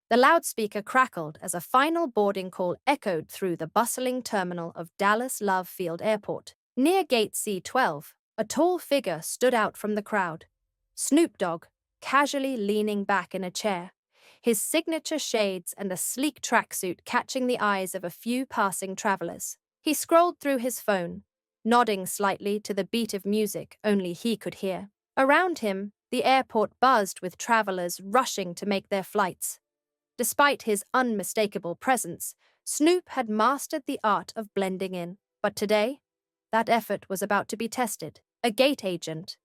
The loudspeaker crackled as a final boarding call echoed through the bustling terminal of Dallas Love Field Airport. Near Gate C-12, a tall figure stood out from the crowd. Snoop Dogg, casually leaning back in a chair, his signature shades and a sleek tracksuit catching the eyes of a few passing travelers. He scrolled through his phone, nodding slightly to the beat of music only he could hear. Around him, the airport buzzed with travelers rushing to make their flights. Despite his unmistakable presence, Snoop had mastered the art of blending in. But today, that effort was about to be tested. A gate agent,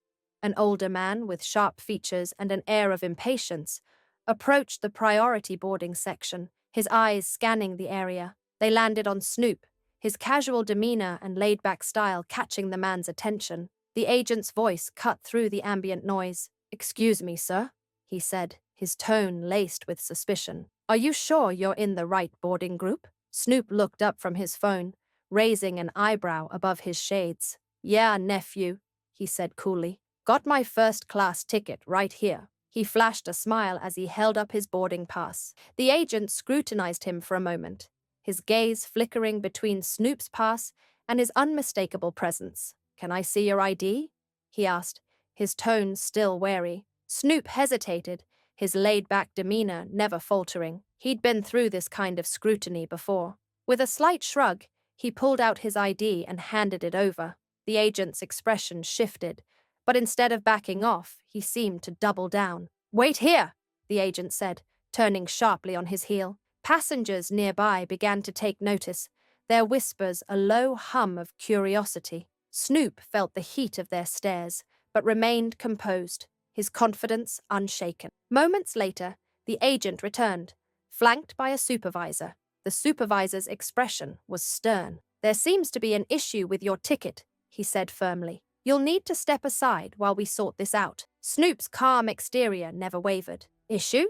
an older man with sharp features and an air of impatience, approached the priority boarding section, his eyes scanning the area. They landed on Snoop, his casual demeanor and laid-back style catching the man's attention. The agent's voice cut through the ambient noise. "Excuse me, sir," he said, his tone laced with suspicion. "Are you sure you're in the right boarding group?" Snoop looked up from his phone, raising an eyebrow above his shades. "Yeah, nephew," he said coolly. "Got my first-class ticket right here." He flashed a smile as he held up his boarding pass. The agent scrutinized him for a moment, his gaze flickering between Snoop's pass and his unmistakable presence. "Can I see your ID?" he asked, his tone still wary. Snoop hesitated, his laid-back demeanor never faltering. He'd been through this kind of scrutiny before. With a slight shrug, he pulled out his ID and handed it over. The agent's expression shifted, but instead of backing off, he seemed to double down. "Wait here," the agent said, turning sharply on his heel. Passengers nearby began to take notice, their whispers a low hum of curiosity. Snoop felt the heat of their stares, but remained composed, his confidence unshaken. Moments later, the agent returned, flanked by a supervisor. The supervisor's expression was stern. "There seems to be an issue with your ticket," he said firmly. "You'll need to step aside while we sort this out." Snoop's calm exterior never wavered. "Issue?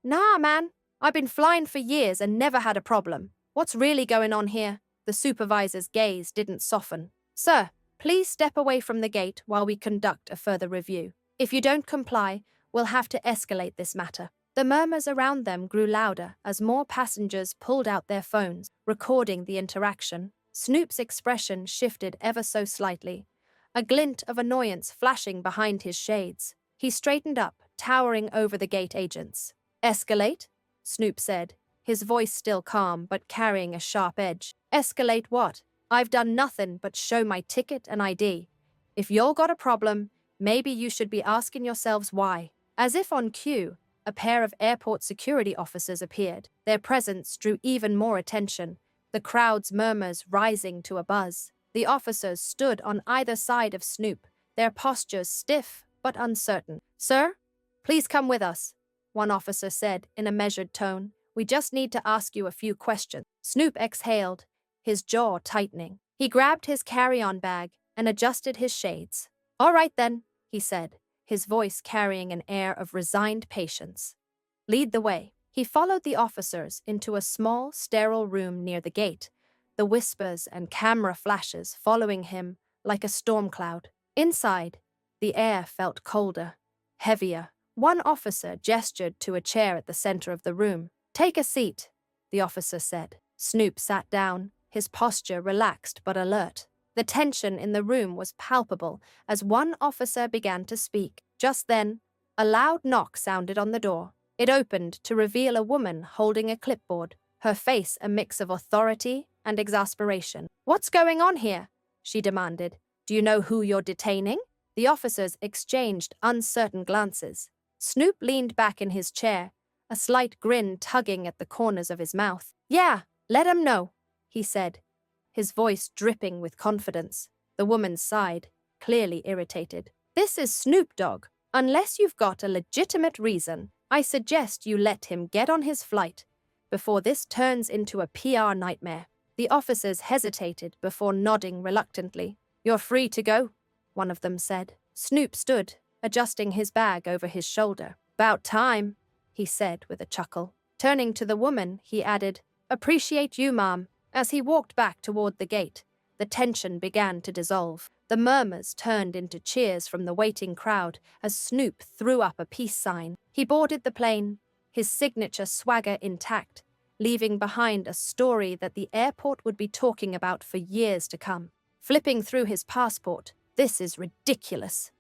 Nah, man. I've been flying for years and never had a problem. What's really going on here?" The supervisor's gaze didn't soften. "Sir, please step away from the gate while we conduct a further review. If you don't comply, we'll have to escalate this matter." The murmurs around them grew louder as more passengers pulled out their phones, recording the interaction. Snoop's expression shifted ever so slightly, a glint of annoyance flashing behind his shades. He straightened up, towering over the gate agents. "Escalate?" Snoop said, his voice still calm but carrying a sharp edge. "Escalate what? I've done nothing but show my ticket and ID. If you're got a problem, maybe you should be asking yourselves why." As if on cue, a pair of airport security officers appeared. Their presence drew even more attention, the crowd's murmurs rising to a buzz. The officers stood on either side of Snoop, their postures stiff but uncertain. "Sir, please come with us," one officer said in a measured tone. "We just need to ask you a few questions." Snoop exhaled, his jaw tightening. He grabbed his carry-on bag and adjusted his shades. "All right then," he said, his voice carrying an air of resigned patience. "Lead the way." He followed the officers into a small, sterile room near the gate, the whispers and camera flashes following him like a storm cloud. Inside, the air felt colder, heavier. One officer gestured to a chair at the center of the room. "Take a seat," the officer said. Snoop sat down, his posture relaxed but alert. The tension in the room was palpable as one officer began to speak. Just then, a loud knock sounded on the door. It opened to reveal a woman holding a clipboard, her face a mix of authority and exasperation. "What's going on here?" she demanded. "Do you know who you're detaining?" The officers exchanged uncertain glances. Snoop leaned back in his chair, a slight grin tugging at the corners of his mouth. "Yeah, let 'em know," he said, his voice dripping with confidence. The woman sighed, clearly irritated. "This is Snoop Dogg. Unless you've got a legitimate reason, I suggest you let him get on his flight before this turns into a PR nightmare." The officers hesitated before nodding reluctantly. "You're free to go," one of them said. Snoop stood, adjusting his bag over his shoulder. "About time," he said with a chuckle. Turning to the woman, he added, "Appreciate you, ma'am." As he walked back toward the gate, the tension began to dissolve. The murmurs turned into cheers from the waiting crowd as Snoop threw up a peace sign. He boarded the plane, his signature swagger intact, leaving behind a story that the airport would be talking about for years to come. Flipping through his passport, "This is ridiculous,"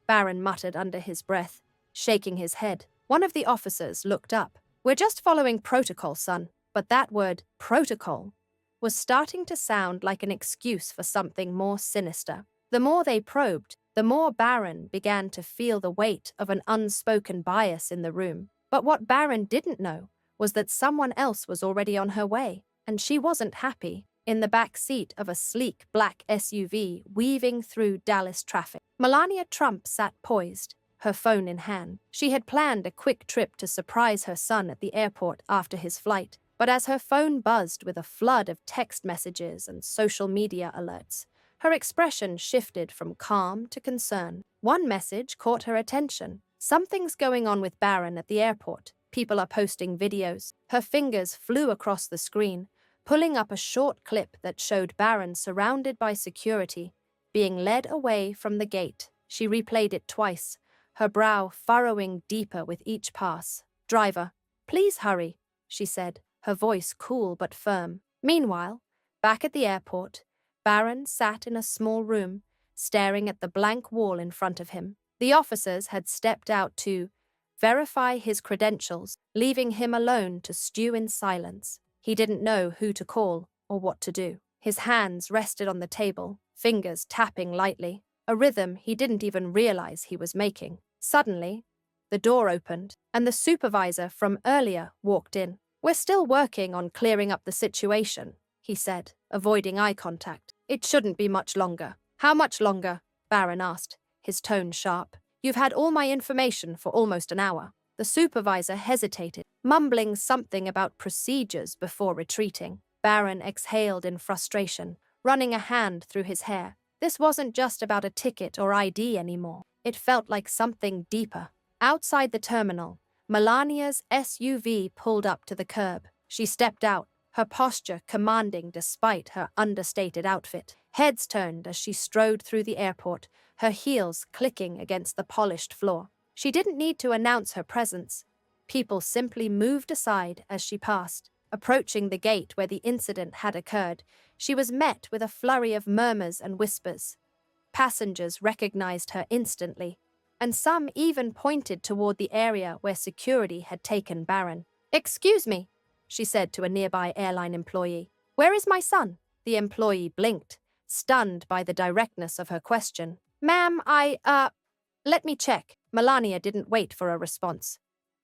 Barron muttered under his breath, shaking his head. One of the officers looked up. "We're just following protocol, son." But that word, protocol, was starting to sound like an excuse for something more sinister. The more they probed, the more Barron began to feel the weight of an unspoken bias in the room. But what Barron didn't know was that someone else was already on her way, and she wasn't happy. In the back seat of a sleek black SUV weaving through Dallas traffic, Melania Trump sat poised, her phone in hand. She had planned a quick trip to surprise her son at the airport after his flight, but as her phone buzzed with a flood of text messages and social media alerts, her expression shifted from calm to concern. One message caught her attention. "Something's going on with Barron at the airport. People are posting videos." Her fingers flew across the screen, pulling up a short clip that showed Barron surrounded by security, being led away from the gate. She replayed it twice, her brow furrowing deeper with each pass. "Driver, please hurry," she said, her voice cool but firm. Meanwhile, back at the airport, Barron sat in a small room, staring at the blank wall in front of him. The officers had stepped out to verify his credentials, leaving him alone to stew in silence. He didn't know who to call or what to do. His hands rested on the table, fingers tapping lightly, a rhythm he didn't even realize he was making. Suddenly, the door opened, and the supervisor from earlier walked in. "We're still working on clearing up the situation," he said, avoiding eye contact. "It shouldn't be much longer." "How much longer?" Barron asked, his tone sharp. "You've had all my information for almost an hour." The supervisor hesitated, mumbling something about procedures before retreating. Barron exhaled in frustration, running a hand through his hair. This wasn't just about a ticket or ID anymore. It felt like something deeper. Outside the terminal, Melania's SUV pulled up to the curb. She stepped out, her posture commanding despite her understated outfit. Heads turned as she strode through the airport, her heels clicking against the polished floor. She didn't need to announce her presence. People simply moved aside as she passed. Approaching the gate where the incident had occurred, she was met with a flurry of murmurs and whispers. Passengers recognized her instantly, and some even pointed toward the area where security had taken Barron. "Excuse me," she said to a nearby airline employee. "Where is my son?" The employee blinked, stunned by the directness of her question. "Ma'am, let me check." Melania didn't wait for a response.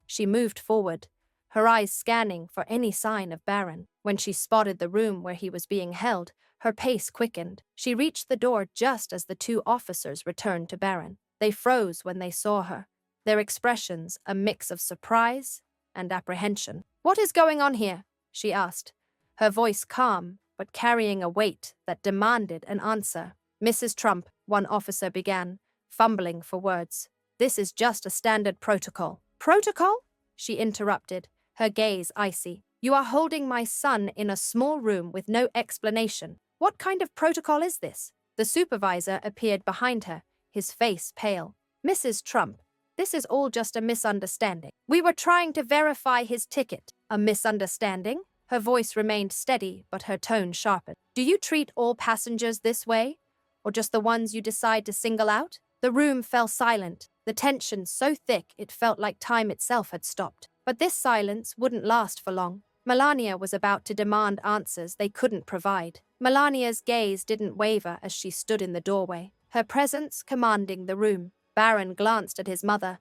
She moved forward, her eyes scanning for any sign of Barron. When she spotted the room where he was being held, her pace quickened. She reached the door just as the two officers returned to Barron. They froze when they saw her, their expressions a mix of surprise and apprehension. "What is going on here?" she asked, her voice calm but carrying a weight that demanded an answer. "Mrs. Trump," one officer began, fumbling for words. "This is just a standard protocol." "Protocol?" she interrupted, her gaze icy. "You are holding my son in a small room with no explanation. What kind of protocol is this?" The supervisor appeared behind her, his face pale. "Mrs. Trump, this is all just a misunderstanding. We were trying to verify his ticket." "A misunderstanding?" Her voice remained steady, but her tone sharpened. "Do you treat all passengers this way? Or just the ones you decide to single out?" The room fell silent, the tension so thick it felt like time itself had stopped. But this silence wouldn't last for long. Melania was about to demand answers they couldn't provide. Melania's gaze didn't waver as she stood in the doorway, her presence commanding the room. Barron glanced at his mother,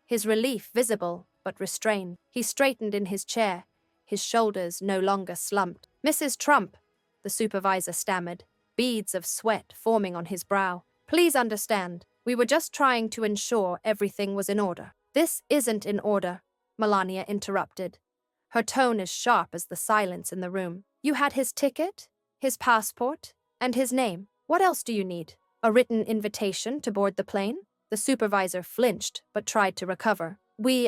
his relief visible but restrained. He straightened in his chair, his shoulders no longer slumped. "Mrs. Trump," the supervisor stammered, beads of sweat forming on his brow. "Please understand, we were just trying to ensure everything was in order." "This isn't in order," Melania interrupted, her tone as sharp as the silence in the room. "You had his ticket, his passport, and his name. What else do you need? A written invitation to board the plane?" The supervisor flinched but tried to recover. We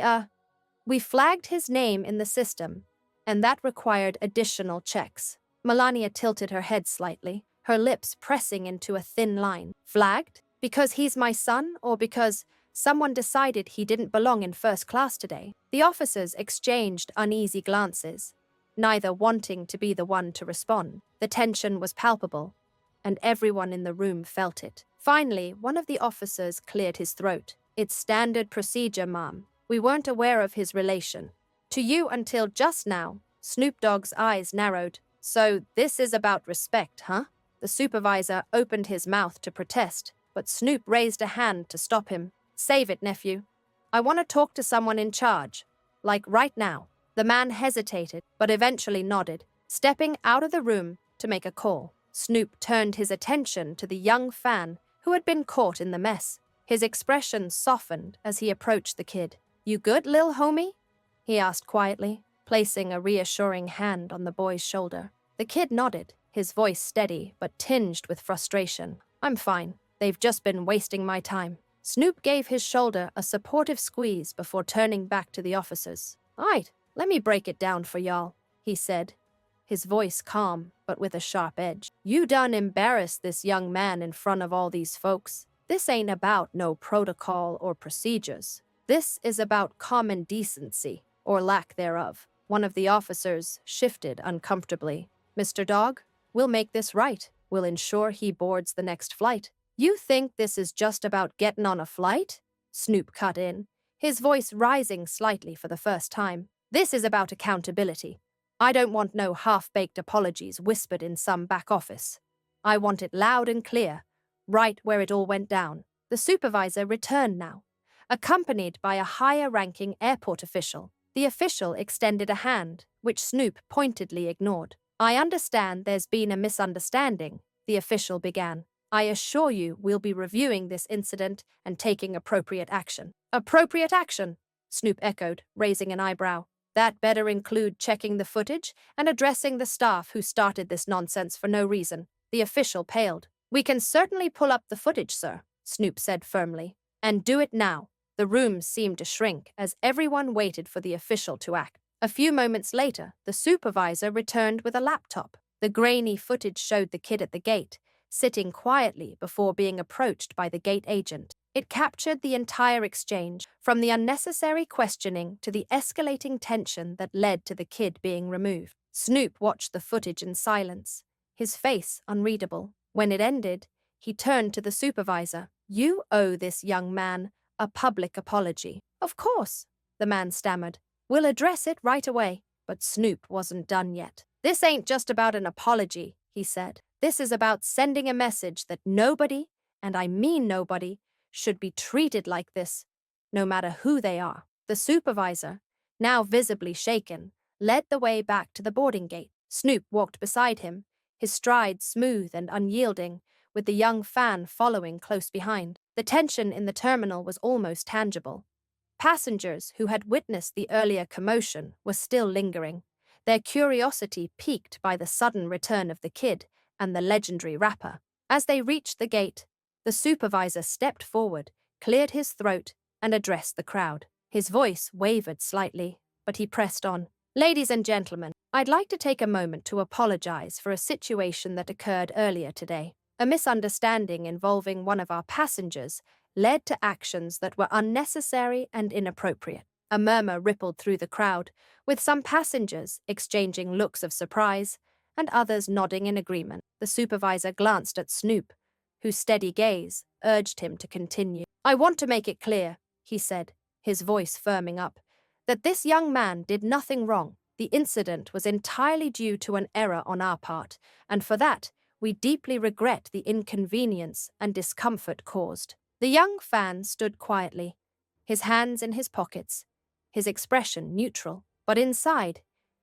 flagged his name in the system, and that required additional checks." Melania tilted her head slightly, her lips pressing into a thin line. "Flagged? Because he's my son, or because Someone decided he didn't belong in first class today. The officers exchanged uneasy glances, neither wanting to be the one to respond. The tension was palpable, and everyone in the room felt it. Finally, one of the officers cleared his throat. It's standard procedure, ma'am. We weren't aware of his relation to you until just now. Snoop Dogg's eyes narrowed. So this is about respect, huh? The supervisor opened his mouth to protest, but Snoop raised a hand to stop him. Save it, nephew. I want to talk to someone in charge. Like right now. The man hesitated, but eventually nodded, stepping out of the room to make a call. Snoop turned his attention to the young fan who had been caught in the mess. His expression softened as he approached the kid. You good, lil homie? He asked quietly, placing a reassuring hand on the boy's shoulder. The kid nodded, his voice steady but tinged with frustration. I'm fine. They've just been wasting my time. Snoop gave his shoulder a supportive squeeze before turning back to the officers. Aight, let me break it down for y'all, he said, his voice calm but with a sharp edge. You done embarrassed this young man in front of all these folks. This ain't about no protocol or procedures. This is about common decency, or lack thereof. One of the officers shifted uncomfortably. Mr. Dogg, we'll make this right. We'll ensure he boards the next flight. You think this is just about getting on a flight? Snoop cut in, his voice rising slightly for the first time. This is about accountability. I don't want no half-baked apologies whispered in some back office. I want it loud and clear, right where it all went down. The supervisor returned now, accompanied by a higher-ranking airport official. The official extended a hand, which Snoop pointedly ignored. I understand there's been a misunderstanding, the official began. I assure you we'll be reviewing this incident and taking appropriate action. Appropriate action? Snoop echoed, raising an eyebrow. That better include checking the footage and addressing the staff who started this nonsense for no reason. The official paled. We can certainly pull up the footage, sir, Snoop said firmly. And do it now. The room seemed to shrink as everyone waited for the official to act. A few moments later, the supervisor returned with a laptop. The grainy footage showed the kid at the gate, sitting quietly before being approached by the gate agent. It captured the entire exchange, from the unnecessary questioning to the escalating tension that led to the kid being removed. Snoop watched the footage in silence, his face unreadable. When it ended, he turned to the supervisor. You owe this young man a public apology. Of course, the man stammered. We'll address it right away. But Snoop wasn't done yet. This ain't just about an apology, he said. This is about sending a message that nobody, and I mean nobody, should be treated like this, no matter who they are. The supervisor, now visibly shaken, led the way back to the boarding gate. Snoop walked beside him, his stride smooth and unyielding, with the young fan following close behind. The tension in the terminal was almost tangible. Passengers who had witnessed the earlier commotion were still lingering, their curiosity piqued by the sudden return of the kid and the legendary rapper. As they reached the gate, the supervisor stepped forward, cleared his throat, and addressed the crowd. His voice wavered slightly, but he pressed on. Ladies and gentlemen, I'd like to take a moment to apologize for a situation that occurred earlier today. A misunderstanding involving one of our passengers led to actions that were unnecessary and inappropriate. A murmur rippled through the crowd, with some passengers exchanging looks of surprise and others nodding in agreement. The supervisor glanced at Snoop, whose steady gaze urged him to continue. I want to make it clear, he said, his voice firming up, that this young man did nothing wrong. The incident was entirely due to an error on our part, and for that, we deeply regret the inconvenience and discomfort caused. The young fan stood quietly, his hands in his pockets, his expression neutral, but inside,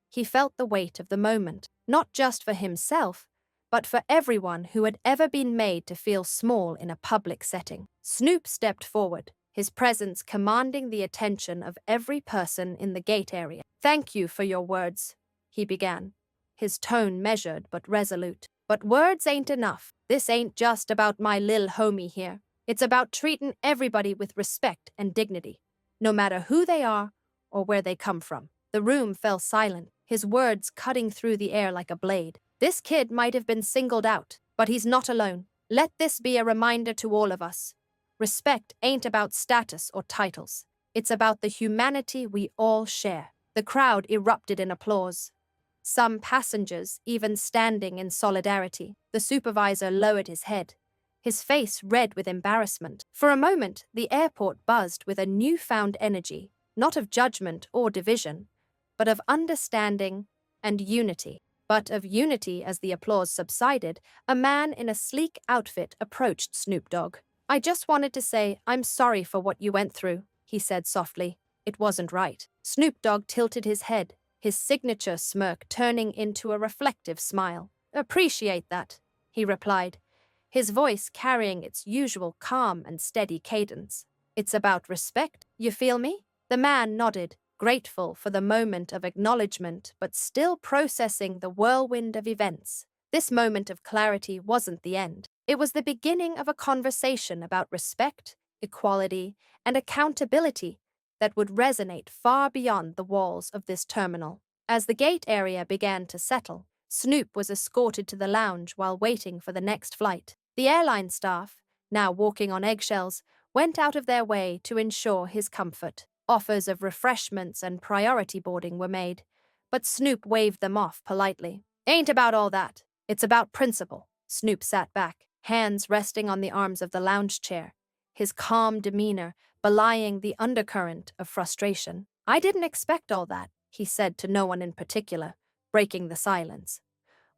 he felt the weight of the moment, not just for himself, but for everyone who had ever been made to feel small in a public setting. Snoop stepped forward, his presence commanding the attention of every person in the gate area. Thank you for your words, he began, his tone measured but resolute. But words ain't enough. This ain't just about my lil homie here. It's about treating everybody with respect and dignity, no matter who they are or where they come from. The room fell silent, his words cutting through the air like a blade. This kid might have been singled out, but he's not alone. Let this be a reminder to all of us. Respect ain't about status or titles. It's about the humanity we all share. The crowd erupted in applause. Some passengers even standing in solidarity. The supervisor lowered his head, his face red with embarrassment. For a moment, the airport buzzed with a newfound energy, not of judgment or division, but of understanding and unity. But of unity as the applause subsided, a man in a sleek outfit approached Snoop Dogg. "I just wanted to say I'm sorry for what you went through," he said softly. "It wasn't right." Snoop Dogg tilted his head, his signature smirk turning into a reflective smile. "Appreciate that," he replied, his voice carrying its usual calm and steady cadence. "It's about respect, you feel me?" The man nodded, grateful for the moment of acknowledgement but still processing the whirlwind of events. This moment of clarity wasn't the end. It was the beginning of a conversation about respect, equality, and accountability that would resonate far beyond the walls of this terminal. As the gate area began to settle, Snoop was escorted to the lounge while waiting for the next flight. The airline staff, now walking on eggshells, went out of their way to ensure his comfort. Offers of refreshments and priority boarding were made, but Snoop waved them off politely. "Ain't about all that. It's about principle." Snoop sat back, hands resting on the arms of the lounge chair, his calm demeanor belying the undercurrent of frustration. "I didn't expect all that," he said to no one in particular, breaking the silence.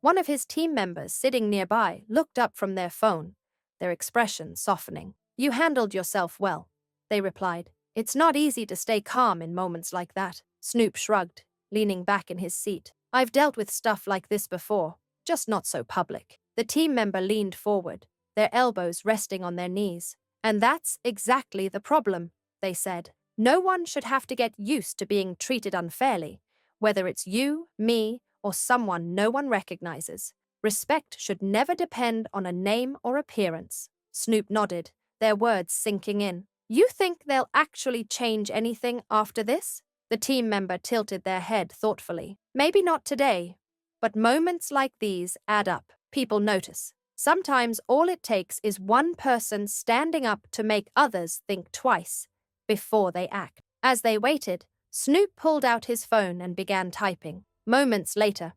One of his team members sitting nearby looked up from their phone, their expression softening. "You handled yourself well," they replied. "It's not easy to stay calm in moments like that." Snoop shrugged, leaning back in his seat. "I've dealt with stuff like this before, just not so public." The team member leaned forward, their elbows resting on their knees. "And that's exactly the problem," they said. "No one should have to get used to being treated unfairly, whether it's you, me, or someone no one recognizes. Respect should never depend on a name or appearance." Snoop nodded, their words sinking in. "You think they'll actually change anything after this?" The team member tilted their head thoughtfully. "Maybe not today, but moments like these add up. People notice. Sometimes all it takes is one person standing up to make others think twice before they act." As they waited, Snoop pulled out his phone and began typing. Moments later,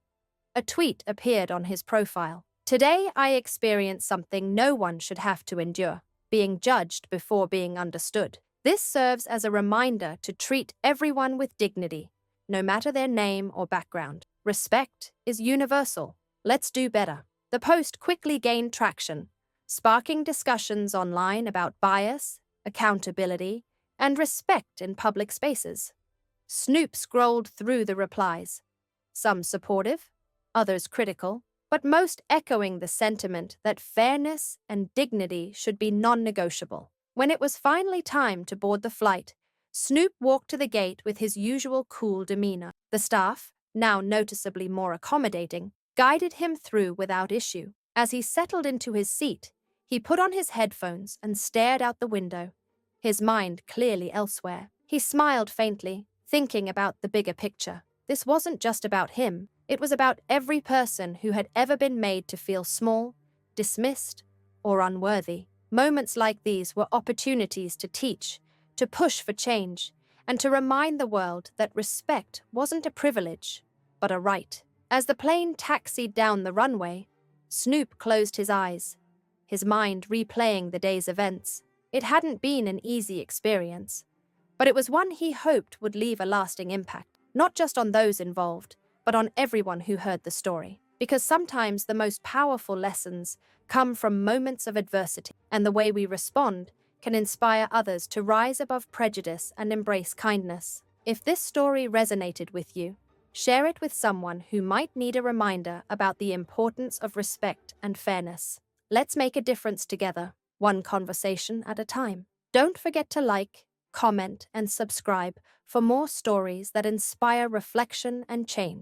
a tweet appeared on his profile. "Today I experienced something no one should have to endure, being judged before being understood. This serves as a reminder to treat everyone with dignity, no matter their name or background. Respect is universal. Let's do better." The post quickly gained traction, sparking discussions online about bias, accountability, and respect in public spaces. Snoop scrolled through the replies, some supportive, others critical, but most echoing the sentiment that fairness and dignity should be non-negotiable. When it was finally time to board the flight, Snoop walked to the gate with his usual cool demeanor. The staff, now noticeably more accommodating, guided him through without issue. As he settled into his seat, he put on his headphones and stared out the window, his mind clearly elsewhere. He smiled faintly, thinking about the bigger picture. This wasn't just about him, it was about every person who had ever been made to feel small, dismissed, or unworthy. Moments like these were opportunities to teach, to push for change, and to remind the world that respect wasn't a privilege, but a right. As the plane taxied down the runway, Snoop closed his eyes, his mind replaying the day's events. It hadn't been an easy experience, but it was one he hoped would leave a lasting impact, not just on those involved, but on everyone who heard the story. Because sometimes the most powerful lessons come from moments of adversity, and the way we respond can inspire others to rise above prejudice and embrace kindness. If this story resonated with you, share it with someone who might need a reminder about the importance of respect and fairness. Let's make a difference together, one conversation at a time. Don't forget to like, comment, and subscribe for more stories that inspire reflection and change.